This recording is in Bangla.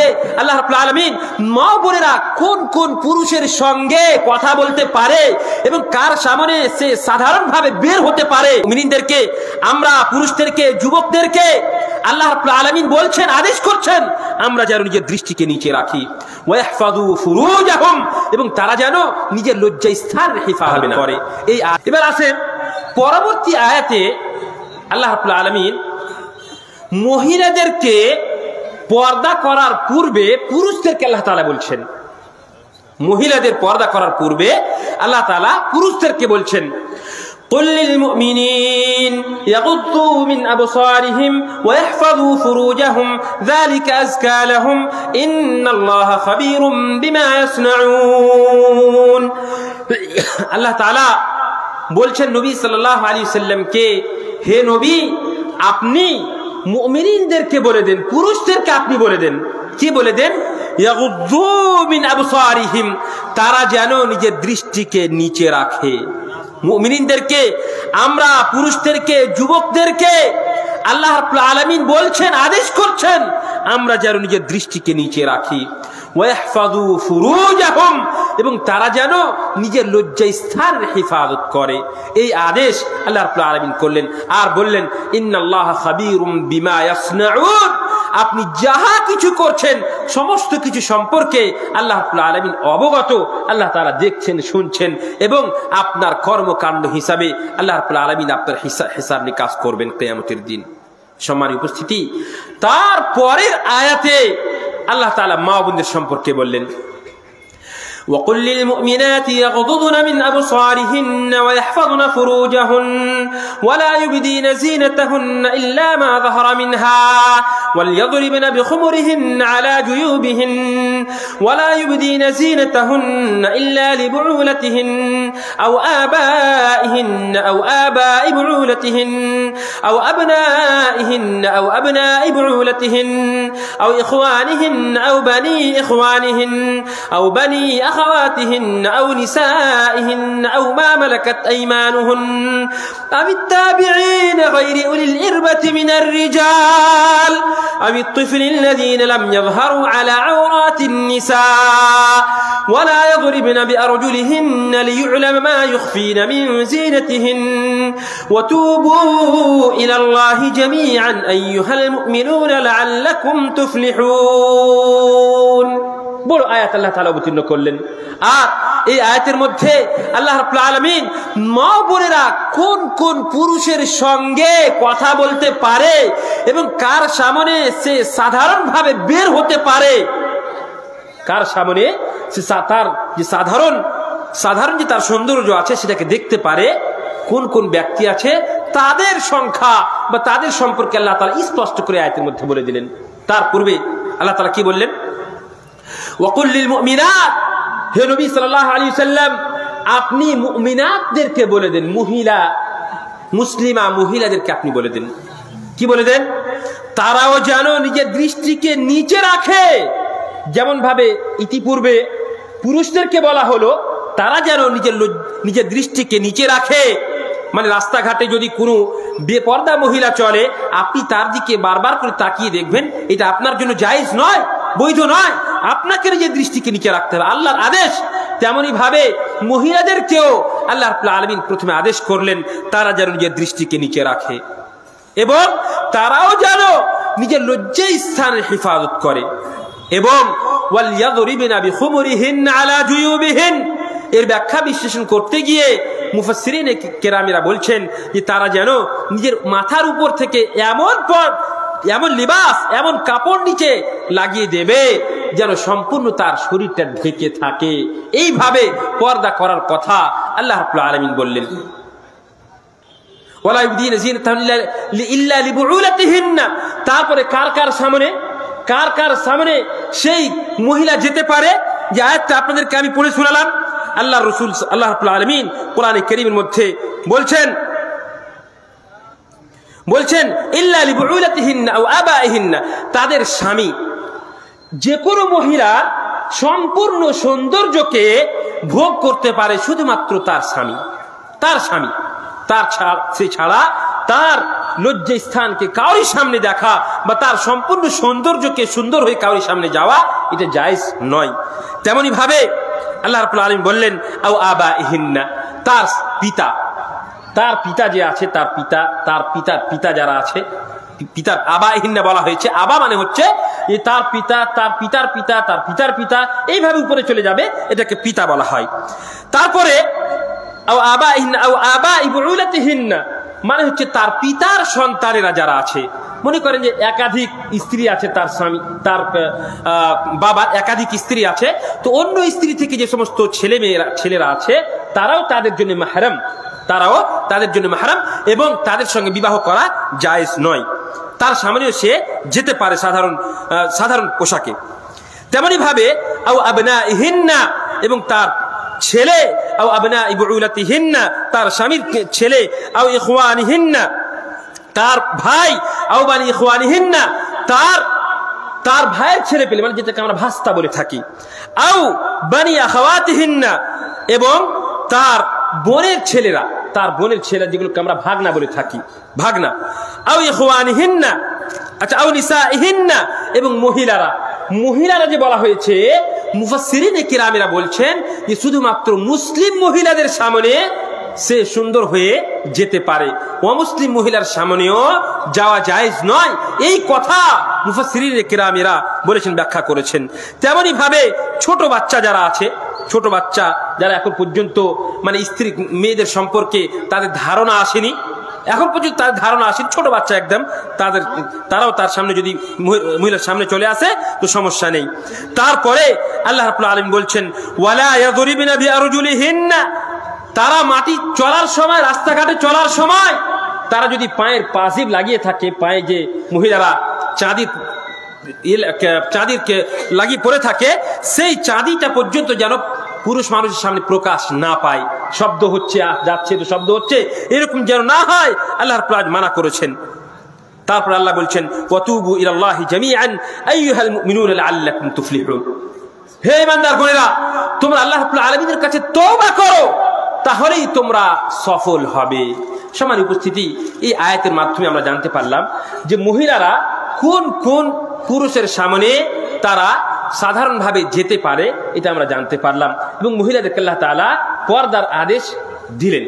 মধ্যে আল্লাহ রাব্বুল আলামিন মা বোনেরা কোন কোন পুরুষের সঙ্গে কথা বলতে পারে এবং কার সামনে সে সাধারণভাবে বের হতে পারে, মুমিনদেরকে, আমরা পুরুষদেরকে, যুবকদেরকে আল্লাহ রাব্বুল আলামিন বলছেন, আদেশ করছেন আমরা যেন নিজের দৃষ্টিকে নিচে রাখি। ওয়াহফাযু ফুরুজাহুম, এবং তারা যেন নিজের লজ্জাস্থানের হেফাজত করে। এই এবার আসেন পরবর্তী আয়াতে আল্লাহ রাব্বুল আলামিন মহিলাদেরকে পর্দা করার পূর্বে পুরুষদেরকে আল্লাহ তাআলা বলছেন, মহিলাদের পর্দা করার পূর্বে আল্লাহ তাআলা পুরুষদেরকে বলছেন, قل للمؤمنين يغضوا من أبصارهم ويحفظوا فروجهم ذلك أزكى لهم إن الله خبير بما يصنعون। আল্লাহ তাআলা বলছেন নবী সাল্লাল্লাহু আলাইহি ওয়াসাল্লামকে, হে নবী আপনি মুমিনদেরকে বলে দেন, পুরুষদেরকে আপনি বলে দেন, কি বলে দেন? ইয়াগুদ্দু মিন আবসারিহিম, তারা যেন নিজের দৃষ্টিকে নিচে রাখে। মুমিনদেরকে, আমরা পুরুষদেরকে, যুবকদেরকে আল্লাহ রাব্বুল আলামিন বলছেন, আদেশ করছেন আমরা যেন নিজের দৃষ্টিকে নিচে রাখি। ওয়াহফাযু ফুরুজাহুম, এবং তারা যেন নিজের লজ্জাস্থানের হেফাজত করে। এই আদেশ আল্লাহ রাব্বুল আলামিন করলেন আর বললেন, ইন্নাল্লাহা খাবীরুম বিমা ইয়াসনাউন, আপনি যাহা কিছু করছেন সমস্ত কিছু সম্পর্কে আল্লাহ রাব্বুল আলামিন অবগত। আল্লাহ তাআলা দেখছেন, শুনছেন এবং আপনার কর্মকাণ্ড হিসাবে আল্লাহ রাব্বুল আলামিন আপনার হিসাব নিকাশ করবেন কিয়ামতের দিন। সম্মানিত উপস্থিতি, তারপরের আয়াতে আল্লাহ তাআলা মা বোনদের সম্পর্কে বললেন, وقل للمؤمنات يغضضن من أبصارهن ويحفظن فروجهن ولا يبدين زينتهن إلا ما ظهر منها وليضربن بخمرهن على جيوبهن ولا يبدين زينتهن إلا لبعولتهن أو آبائهن أو آباء بعولتهن أو أبنائهن أو أبناء بعولتهن أو إخوانهن أو بني إخوانهن أو بني أخواتهن أو نسائهن أو ما ملكت أيمانهن أو التابعين غير أولي الإربة من الرجال أو الطفل الذين لم يظهروا على عورات النساء ولا يضربن بأرجلهن ليعلم ما يخفين من زينتهن وتوبوا إلى الله جميعا أيها المؤمنون لعلكم تفلحون। বড় আয়াত আল্লাহ তাআলা অবতীর্ণ করলেন। আর এই আয়াতের মধ্যে আল্লাহ রাব্বুল আলামিন মা বোনেরা কোন কোন পুরুষের সঙ্গে কথা বলতে পারে এবং কার সামনে সে সাধারণভাবে বের হতে পারে, কার সামনে সে তার যে সাধারণ যে তার সৌন্দর্য আছে সেটাকে দেখতে পারে, কোন কোন ব্যক্তি আছে তাদের সংখ্যা বা তাদের সম্পর্কে আল্লাহ তাআলা স্পষ্ট করে আয়াতের মধ্যে বলে দিলেন। তার পূর্বে আল্লাহ তাআলা কি বললেন? ওয়াকুল লিল মুমিনাত, হে নবী সাল্লাল্লাহু আলাইহি ওয়াসাল্লাম আপনি মুমিনাতদেরকে বলে দেন, মুসলিমা মহিলাদেরকে আপনি বলে দেন, কি বলে দেন? তারাও যেন নিজের দৃষ্টিকে নিচে রাখে। যেমন ভাবে ইতিপূর্বে পুরুষদেরকে বলা হলো তারা যেন নিজের দৃষ্টিকে নিচে রাখে, মানে রাস্তাঘাটে যদি কোনো বেপর্দা মহিলা চলে আপনি তার দিকে বারবার করে তাকিয়ে দেখবেন, এটা আপনার জন্য জায়েজ নয়, বৈধ নয়, আপনাকে নিজের দৃষ্টিকে নিচে রাখতে হবে, আল্লাহর আদেশ। তেমনি ভাবে মহিলাদেরকেও আল্লাহ রাব্বুল আলামিন প্রথমে আদেশ করলেন তারা যেন নিজের দৃষ্টিকে নিচে রাখে এবং তারাও যেন নিজের লজ্জাস্থানের হেফাজত করে। এবং ওয়ালিয়াদরিবনা বিখুমুরিহিন আলা জুয়ুবিহিন, এর ব্যাখ্যা বিশ্লেষণ করতে গিয়ে মুফাসসিরিন কেরামেরা বলছেন যে তারা যেন নিজের মাথার উপর থেকে এমন লিবাস, এমন কাপড় নিচে লাগিয়ে দেবে যেন সম্পূর্ণ তার শরীরটা ঢেকে থাকে। এইভাবে পর্দা করার কথা আল্লাহ রাব্বুল আলামিন বললেন। ওয়ালা ইউবদিনা যিনাতাহুন্না ইল্লা লিবুউলাতিহিন্না, তারপরে কার কার সামনে সেই মহিলা যেতে পারে, যে আয়াতটা আপনাদেরকে আমি পড়ে শোনালাম। আল্লাহ রাসূল আল্লাহ রাব্বুল আলামিন কোরআনে কারীমের মধ্যে বলছেন ইল্লা লিবুউলাতিহিন্না আও আবাইহিন্না, তাদের স্বামী। যে কোনো মহিলা সম্পূর্ণ সৌন্দর্যকে ভোগ করতে পারে শুধুমাত্র তার স্বামী, তার লজ্জা স্থানকে কাউরি সামনে দেখা বা তার সম্পূর্ণ সৌন্দর্যকে সুন্দর হয়ে কাউরি সামনে যাওয়া এটা জায়েজ নয়। তেমনি ভাবে আল্লাহ রাব্বুল আলামিন বললেন আও আবাইহিন্না, তার পিতা যে আছে, তার পিতা যারা আছে, পিতার আবাইহিন্না বলা হয়েছে। আবা মানে হচ্ছে যে তার পিতা, তার পিতার পিতা, তার পিতার পিতা, এইভাবে উপরে চলে যাবে, এটাকে পিতা বলা হয়। তারপরে আও আবাইহিন্না আও আবাই বুউলাতিহিন্না মানে হচ্ছে তার পিতার সন্তানেরা যারা আছে। মনে করেন যে একাধিক স্ত্রী আছে, তার স্বামী, তার বাবার একাধিক স্ত্রী আছে, তো অন্য স্ত্রী থেকে যে সমস্ত ছেলেরা আছে তারাও তাদের জন্য মাহরাম, এবং তাদের সঙ্গে বিবাহ করা জায়েজ নয়। তার সামনেও সে যেতে পারে সাধারণ পোশাকে। তেমনি ভাবে আও আবনাইহিন্না, এবং তার ছেলে, আও আবনাই বুউলাতিহিন্না তার স্বামীর ছেলে, আও ইখওয়ানিহিন্না তার ভাই, আও বানি ইখওয়ানিহিন্না তার ভাইয়ের ছেলে পেলে, মানে যেটাকে আমরা ভাস্তা বলে থাকি, আও বানি আখাওয়াতিহিন্না এবং তার বোনের ছেলেরা, যেগুলোকে আমরা ভাগনা বলে থাকি, ভাগনা, আও ইখওয়ানিহিন্না, আচ্ছা, আও নিসাইহিন্না এবং মহিলারা যে বলা হয়েছে, মুফাসসিরিনে কিরামেরা বলছেন যে শুধুমাত্র মুসলিম মহিলাদের সামনে সে সুন্দর হয়ে যেতে পারে, অমুসলিম মহিলার সামনেও যাওয়া জায়েজ নয়। এই কথা মুফাসসিরিনে কিরামেরা বলেছেন, ব্যাখ্যা করেছেন। তেমনি ভাবে ছোট বাচ্চা যারা এখন পর্যন্ত মানে স্ত্রী মেয়েদের সম্পর্কে তাদের ধারণা আসেনি, ছোট বাচ্চা একদম, তারাও তার সামনে যদি মহিলার সামনে চলে আসে তো সমস্যা নেই। তারপরে আল্লাহ রাব্বুল আলামিন বলছেন ওয়ালা ইয়াদরিবনা বিআরজুলিহিন্না, তারা মাটি চলার সময়, রাস্তাঘাটে চলার সময় তারা যদি পায়ের পাজিব লাগিয়ে থাকে, পায়ে যে মহিলারা চাঁদিরকে লাগিয়ে পড়ে থাকে, সেই চাঁদিটা পর্যন্ত যেন পুরুষ মানুষের সামনে প্রকাশ না পায়। শব্দ হচ্ছে, যাচ্ছে তো শব্দ হচ্ছে, এরকম যেন না হয় আল্লাহ রাব্বুল আলামিন মানা করেছেন। তারপর আল্লাহ বলছেন ওয়াতুবু ইলাল্লাহি জামিআন আইয়ুহাল মুমিনুনা লাআল্লাকুম তুফলিহুন, হে ঈমানদারগণেরা, তোমরা আল্লাহ রাব্বুল আলামিনের কাছে তওবা করো, তাহলেই তোমরা সফল হবে। সম্মানিত উপস্থিতি, এই আয়াতের মাধ্যমে আমরা জানতে পারলাম যে মহিলারা কোন কোন পুরুষের সামনে তারা সাধারণভাবে যেতে পারে, এটা আমরা জানতে পারলাম, এবং মহিলাদেরকে আল্লাহ তাআলা পর্দার আদেশ দিলেন।